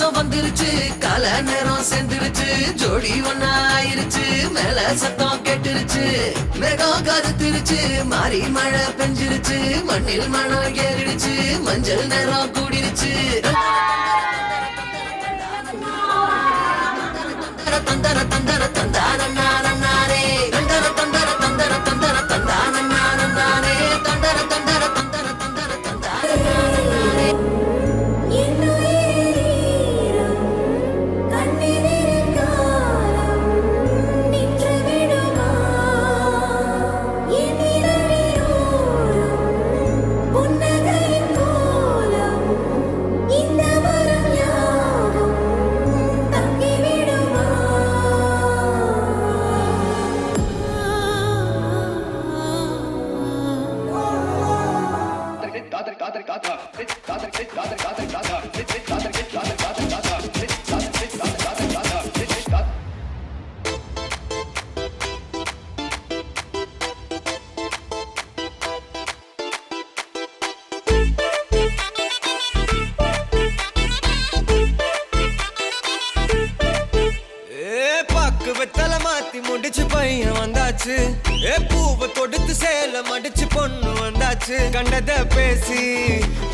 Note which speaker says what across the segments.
Speaker 1: காலம் வந்துருச்சு கால நேரம் சேர்ந்துருச்சு ஜோடி ஒன்னா ஆயிருச்சு மேல சத்தம் கேட்டுருச்சு மேகம் கருத்துருச்சு மாறி மழை பெஞ்சிருச்சு மண்ணில் மணம் ஏறிடுச்சு மஞ்சள் நேரம் கூடிருச்சு தந்தர தந்தர தந்தான நானே தந்தர தந்தர தந்தர தந்தர தந்தான நானே தந்தர தந்தர தந்தர தந்தர தந்தான
Speaker 2: வெத்தல மாத்தி முடிச்சு பையன் வந்தாச்சு பூவை தொடுத்து சேல மடிச்சு பொண்ணு வந்தாச்சு கண்டத பேசி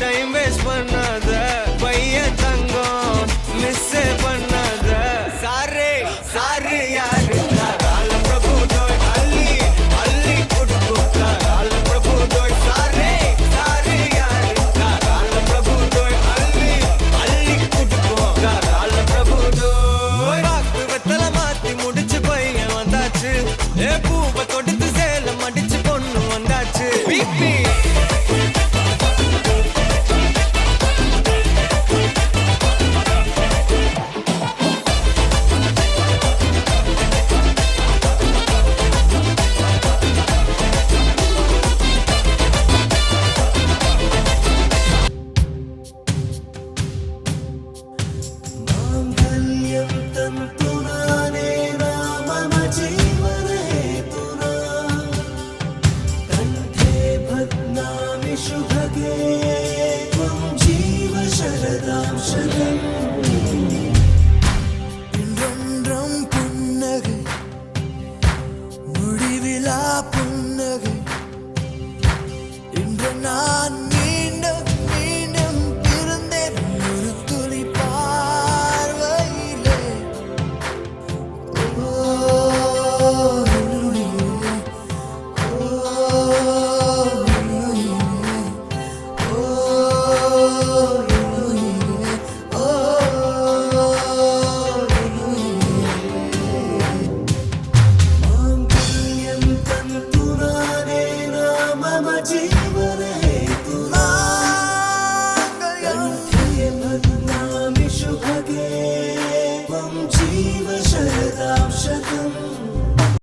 Speaker 2: டைம் வேஸ்ட் பண்ணாத பையன் தங்கம் மிஸ் பண்ணாத சாரு சாரு யாரு